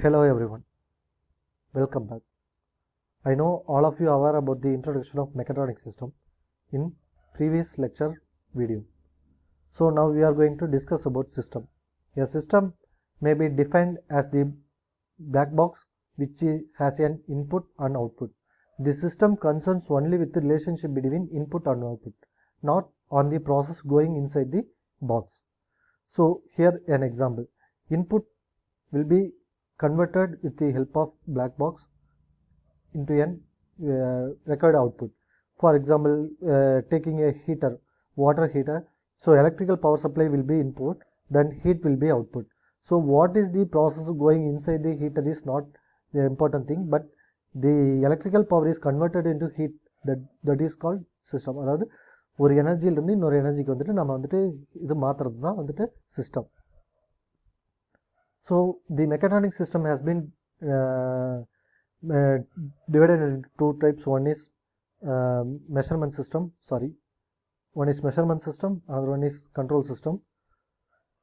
Hello everyone, welcome back. I know all of you are aware about the introduction of mechatronics system in previous lecture video. So now we are going to discuss about system. A system may be defined as the black box which has an input and output. The system concerns only with the relationship between input and output, not on the process going inside the box. So here an example. Input will be converted with the help of black box into an record output. For example, taking a heater, water heater, so electrical power supply will be input, then heat will be output. So what is the process going inside the heater is not the important thing, but the electrical power is converted into heat, that is called system. அதாவது ஒரு எனர்ஜியிலிருந்து இன்னொரு எனர்ஜிக்கு வந்துட்டு நம்ம வந்துட்டு இது மாற்றுறது தான் வந்துட்டு system. So the mechatronics system has been divided into two types. One is measurement system, another one is control system.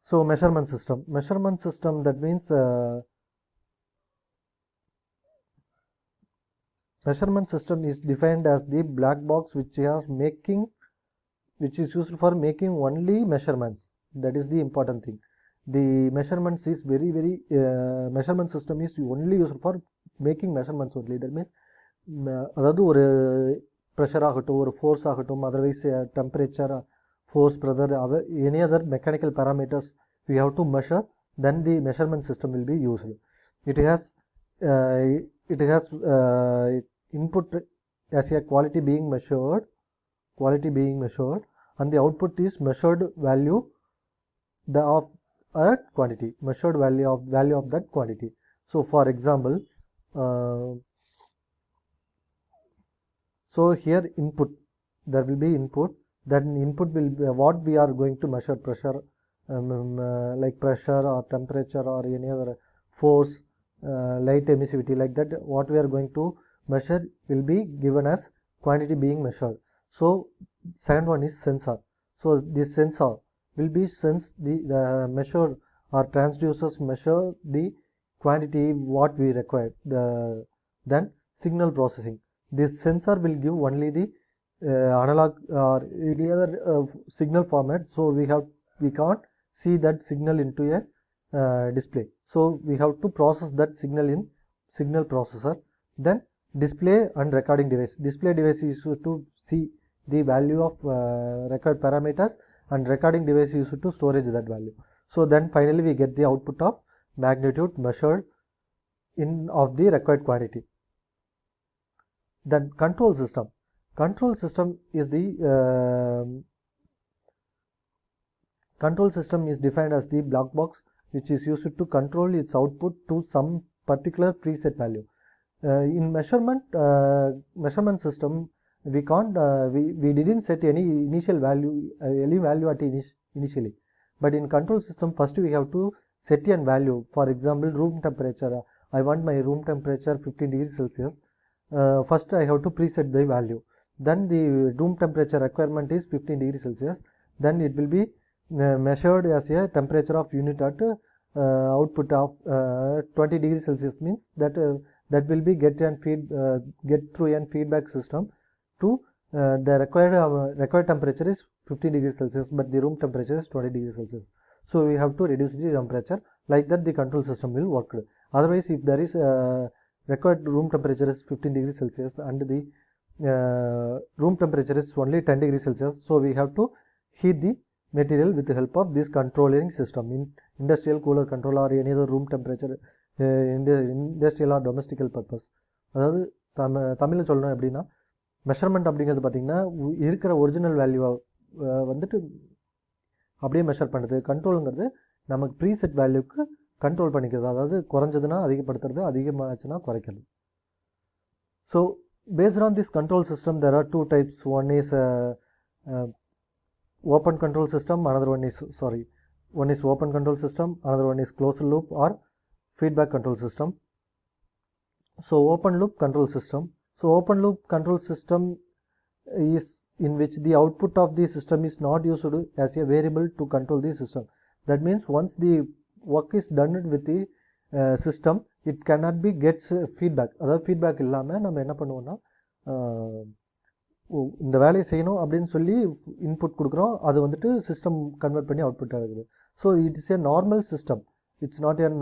So measurement system, that means measurement system is defined as the black box which is used for making only measurements. That is the important thing. The measurement system is only used for making measurements only. That means அதாவது ஒரு pressure ஆகட்டும், ஒரு force ஆகட்டும், otherwise temperature, force, any other mechanical parameters we have to measure, then the measurement system will be used. It has input as a quality being measured, and the output is measured value of a quantity, measured value of that quantity. So for example, so here input, there will be input, then input will be what we are going to measure, pressure, like pressure or temperature or any other force, light emissivity, like that what we are going to measure will be given as quantity being measured. So second one is sensor. So this sensor will be sense the measure, or transducers measure the quantity what we require. Then signal processing, this sensor will give only the analog or any other signal format, so we can't see that signal into a display, so we have to process that signal in signal processor. Then display and recording device. Display device is used to see the value of record parameters, and recording device is used to storage that value. So then finally we get the output of magnitude measured in of the required quantity. Then control system is the control system is defined as the black box which is used to control its output to some particular preset value. In measurement system we can't we didn't set any initial value, any value at initially, but in control system first we have to set a value. For example, room temperature, I want my room temperature 15 degrees Celsius. First I have to preset the value, then the room temperature requirement is 15 degrees Celsius, then it will be measured as a temperature of unit at output of 20 degrees Celsius, means that that will be get through a feedback system to the required temperature is 15 degrees Celsius, but the room temperature is 20 degrees Celsius, so we have to reduce the temperature. Like that the control system will work. Otherwise, if there is required room temperature is 15 degrees Celsius and the room temperature is only 10 degrees Celsius, so we have to heat the material with the help of this controlling system. In industrial cooler control or any other room temperature, industrial or domestical purpose. அதாவது தமிழில் சொல்லணும் எப்படின்னா, measurement அப்படிங்கிறது பார்த்திங்கன்னா இருக்கிற original வேல்யூவை வந்துட்டு அப்படியே மெஷர் பண்ணுறது. கண்ட்ரோலுங்கிறது நமக்கு ப்ரீசெட் வேல்யூக்கு கண்ட்ரோல் பண்ணிக்கிறது, அதாவது குறைஞ்சதுன்னா அதிகப்படுத்துறது, அதிகமாச்சுன்னா குறைக்கிறது. So based on this control system there are two types. One is open control system, another one is open control system, another one is closed loop or feedback control system. So open loop control system. So open loop control system is in which the output of the system is not used as a variable to control the system. That means once the work is done with the system, it cannot be gets feedback. அதாவது feedback இல்லாமல் நம்ம என்ன பண்ணுவோம்னா இந்த வேலையை செய்யணும் அப்படின்னு சொல்லி இன்புட் கொடுக்குறோம், அது வந்துட்டு சிஸ்டம் கன்வெர்ட் பண்ணி அவுட்புட் ஆகுது. So it is a normal system. It's not an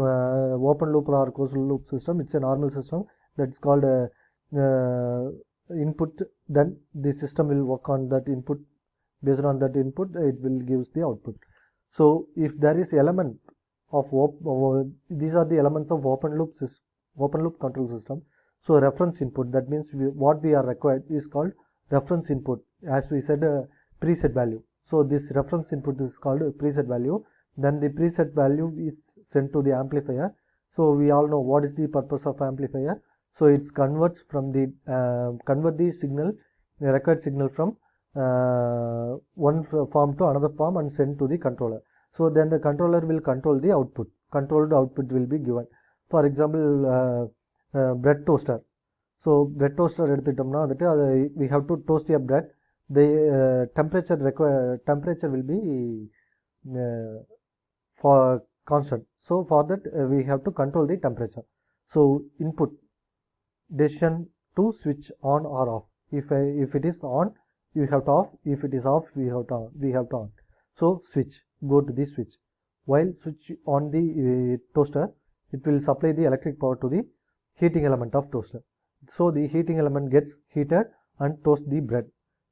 open loop or closed loop system. It's a normal system that's called input. Then the system will work on that input. Based on that input, it will gives the output. So if there is element of these are the elements of open loop control system. So reference input, that means what we are required is called reference input. As we said, preset value. So this reference input is called preset value. Then the preset value is sent to the amplifier. So we all know what is the purpose of amplifier. So it converts from the convert the signal, the required signal from one form to another form and send to the controller. So then the controller will control the output. Controlled output will be given. For example, bread toaster. So bread toaster எடுத்துட்டோம்னா வந்துட்டு அது we have to toast a bread. The temperature will be for constant. So for that we have to control the temperature. So input decision to switch on or off. If it is on, you have to off. If it is off, we have to on. So switch, go to the switch. While switch on the toaster, it will supply the electric power to the heating element of toaster. So the heating element gets heated and toast the bread.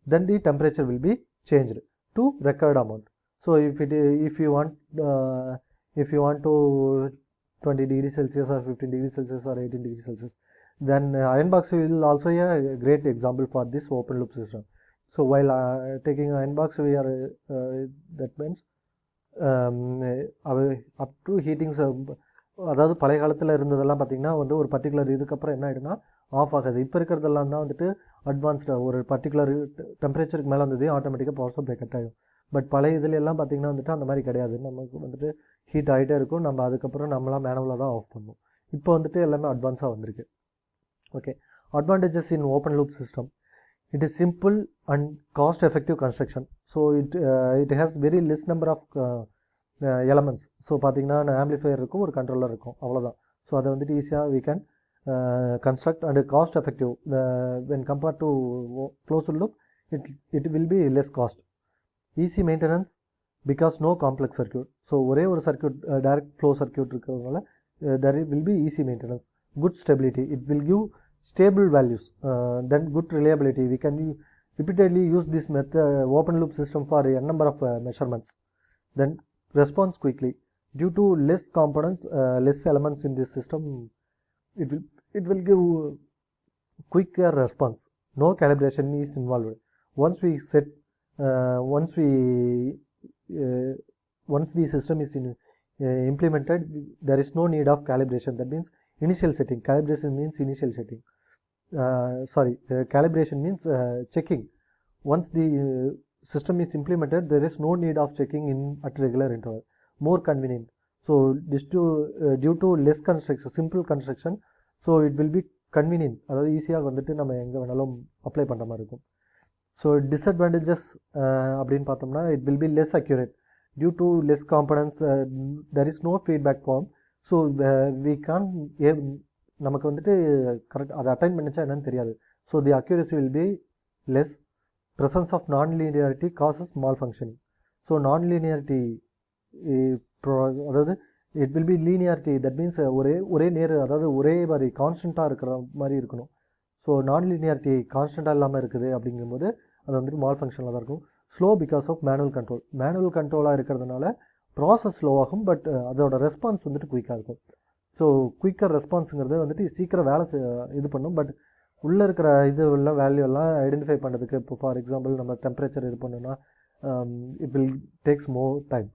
Then the temperature will be changed to required amount. So if you want to 20 degrees Celsius or 15 degrees Celsius or 18 degrees Celsius, then iron box will also a great example for this open loop system. So while taking iron box, we are that means up to heating. அதாவது பழைய காலத்தில் இருந்ததெல்லாம் பார்த்தீங்கன்னா வந்து ஒரு particular இதுக்கப்புறம் என்ன ஆகிடும்னா of ஆகாது. இப்போ இருக்கிறதெல்லாம் தான் வந்துட்டு அட்வான்ஸ்டாக ஒரு பர்டிகுலர் டெம்பரேச்சருக்கு மேலே வந்தது ஆட்டோமேட்டிக்காக பவர் சப்ளை கட் ஆகிடும். பட் பழைய இதில் எல்லாம் பார்த்தீங்கன்னா வந்துட்டு அந்த மாதிரி கிடையாது. நமக்கு வந்துட்டு ஹீட் ஆகிட்டே இருக்கும், நம்ம அதுக்கப்புறம் நம்மளாம் மேனுவலாக தான் ஆஃப் பண்ணுவோம். இப்போ வந்துட்டு எல்லாமே அட்வான்ஸாக வந்திருக்கு. Okay, advantages in open loop system. It is simple and cost effective construction. So it has very less number of elements. So பார்த்தீங்கன்னா ஆம்பிளிஃபையர் இருக்கும், ஒரு கண்ட்ரோலர் இருக்கும், அவ்வளோதான். ஸோ அதை வந்துட்டு ஈஸியாக we can construct and cost effective. When compared to closed loop, it will be less cost. Easy maintenance because no complex circuit. So ஒரே ஒரு சர்க்யூட் direct flow circuit இருக்கிறதுனால there will be easy maintenance. Good stability. It will give stable values. Then good reliability. We can repeatedly use this method open loop system for a number of measurements. Then response quickly. Due to less components, less elements in this system, it will give quicker response. No calibration is involved. Once the system is implemented, there is no need of calibration. That means initial setting. Calibration means initial setting. Calibration means checking. Once the system is implemented, there is no need of checking at regular interval. More convenient. So this due to less construction, simple construction, so it will be convenient. அதாவது ஈஸியாக வந்துட்டு நம்ம எங்கே வேணாலும் apply பண்ணுற மாதிரி இருக்கும். So disadvantages அப்படின்னு பார்த்தோம்னா, it will be less accurate. Due to less components, there is no feedback form. So we can't நமக்கு வந்துட்டு கரெக்ட் அதை அட்டைன் பண்ணிச்சா என்னன்னு தெரியாது. So the accuracy will be less. Presence of non linearity causes malfunctioning. So non linearity அதாவது it will be linearity. That means ஒரே நேர், அதாவது ஒரே மாதிரி கான்ஸ்டண்ட்டாக இருக்கிற மாதிரி இருக்கணும். ஸோ நான் லீனியாரிட்டி கான்ஸ்டண்ட்டாக இல்லாமல் இருக்குது அப்படிங்கும்போது அது வந்துட்டு மால் ஃபங்க்ஷனில் தான் இருக்கும். Slow because of manual control. Manual கண்ட்ரோலாக இருக்கிறதுனால ப்ராசஸ் ஸ்லோவாகும், பட் அதோட ரெஸ்பான்ஸ் வந்துட்டு குயிக்காக இருக்கும். ஸோ குயிக்கர் ரெஸ்பான்ஸுங்கிறது வந்துட்டு சீக்கிரம் வேலை இது பண்ணும். பட் உள்ளே இருக்கிற இதுவெல்லாம் வேல்யூ எல்லாம் ஐடென்டிஃபை பண்ணுறதுக்கு, இப்போ ஃபார் எக்ஸாம்பிள் நம்ம டெம்பரேச்சர் இது பண்ணோன்னா it will takes more time.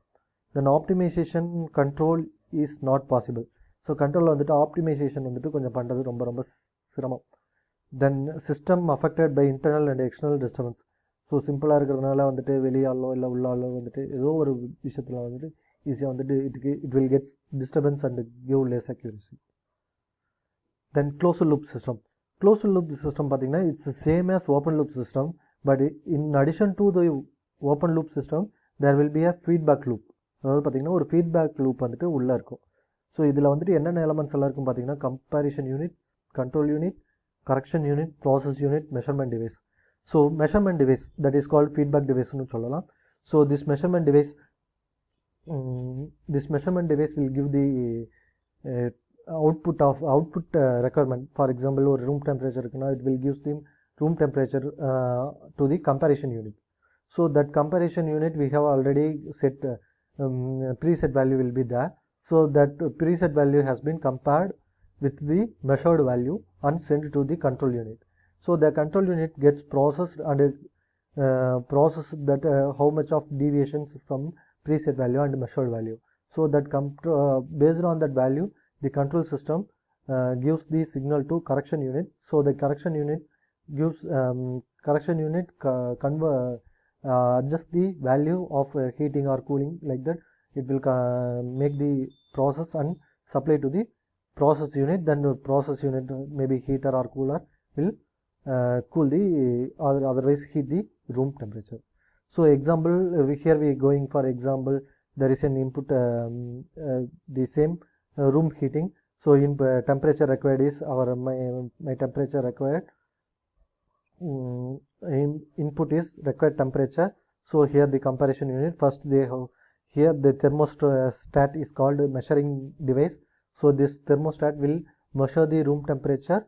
Then optimization control is not possible. So கண்ட்ரோலில் வந்துட்டு ஆப்டிமைசேஷன் வந்துட்டு கொஞ்சம் பண்ணுறது ரொம்ப சிரமம். Then system affected by internal and external disturbance. So சிம்பிளாக இருக்கிறதுனால வந்துட்டு வெளியாலோ இல்லை உள்ளாலோ வந்துட்டு ஏதோ ஒரு விஷயத்தில் வந்துட்டு ஈஸியாக வந்துட்டு it will get disturbance and give less accuracy. Then closed loop system. Closed loop system பார்த்தீங்கன்னா it's the same as open loop system, but in addition to the open loop system there will be a feedback loop. அதாவது பார்த்தீங்கன்னா ஒரு feedback loop வந்துட்டு உள்ளே இருக்கும். So இதில் வந்துட்டு என்னென்ன எலமெண்ட்ஸ் எல்லாம் இருக்கும் பார்த்தீங்கன்னா comparison unit, control unit, correction unit, process unit, measurement device. So measurement device that is called feedback டிவைஸ்னு சொல்லலாம். So this measurement device will give the output requirement. For example, ஒரு room temperature இருக்குன்னா it will give the room temperature to the comparison unit. So that comparison unit we have already set preset value will be there. So that preset value has been compared with the measured value and sent to the control unit. So the control unit gets processed and process that how much of deviations from preset value and measured value. So that based on that value, the control system gives the signal to correction unit. So the correction unit gives adjust the value of heating or cooling, like that it will make the process and supply to the process unit. Then the process unit, maybe heater or cooler, will cool the or otherwise heat the room temperature. So example, here we going for example, there is an input the same room heating. So in temperature required is my temperature required, input is required temperature. So here the comparison unit, first they have here the thermostat is called measuring device. So this thermostat will measure the room temperature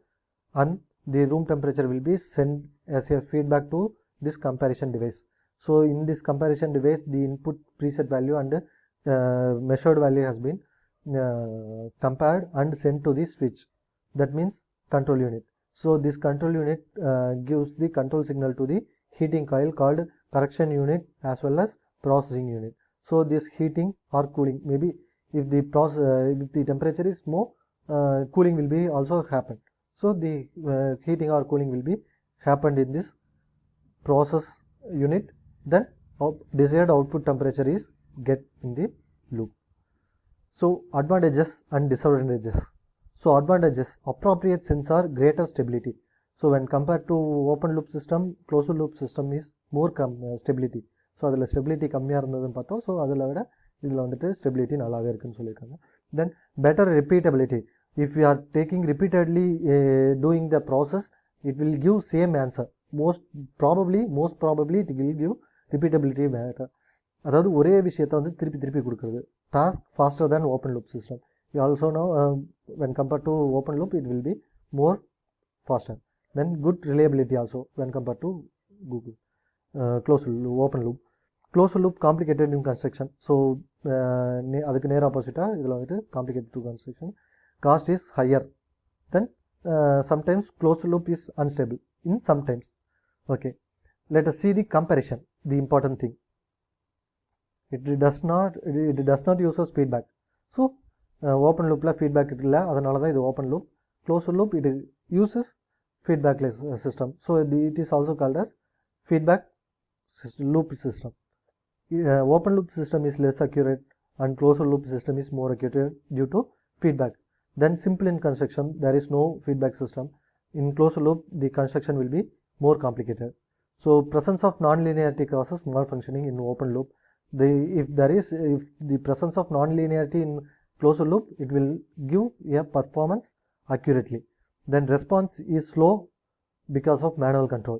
and the room temperature will be sent as a feedback to this comparison device. So in this comparison device, the input preset value and measured value has been compared and sent to the switch, that means control unit. So this control unit gives the control signal to the heating coil called correction unit as well as processing unit. So this heating or cooling, maybe if the temperature is more, cooling will be also happen. So the heating or cooling will be happened in this process unit. Then desired output temperature is get in the loop. So advantages and disadvantages. So advantages: appropriate sensor, greater stability. So when compared to open loop system, closed loop system is more stability. So அதில் stability கம்மியாக இருந்ததுன்னு பார்த்தோம். So அதில் விட இதில் வந்துட்டு stability நல்லாவே இருக்குன்னு சொல்லியிருக்காங்க. Then better repeatability. If you are taking repeatedly doing the process, it will give same answer. Most probably it will give repeatability better. அதாவது ஒரே விஷயத்தை வந்து திருப்பி திருப்பி கொடுக்குறது. Task faster than open loop system. You also know when compared to open loop it will be more faster. Then good reliability also when compared to open loop. Closed loop complicated in construction. So அதுக்கு நேர் ஆப்போசிட்டாக இதில் வந்துட்டு complicated to construction. Cost is higher. Then sometimes closed loop is unstable in sometimes. Okay, let us see the comparison, the important thing. It does not uses feedback. So open லூப்பில் feedback இல்லை, அதனால தான் இது open loop. Closed loop it uses feedbackless system. So it is also called as feedback loop system. Open loop system is less accurate and closed loop system is more accurate due to feedback. Then simple in construction, there is no feedback system. In closed loop the construction will be more complicated. So presence of non-linearity causes malfunctioning in open loop. If the presence of non-linearity in closed loop, it will give a performance accurately. Then response is slow because of manual control,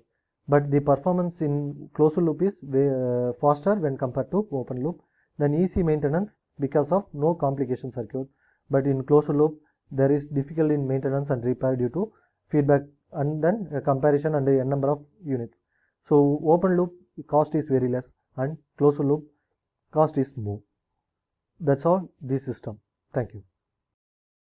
but the performance in closed loop is faster when compared to open loop. Then easy maintenance because of no complication circuit, but in closed loop there is difficulty in maintenance and repair due to feedback and then comparison and a number of units. So open loop cost is very less and closed loop cost is more. That's all this system. Thank you.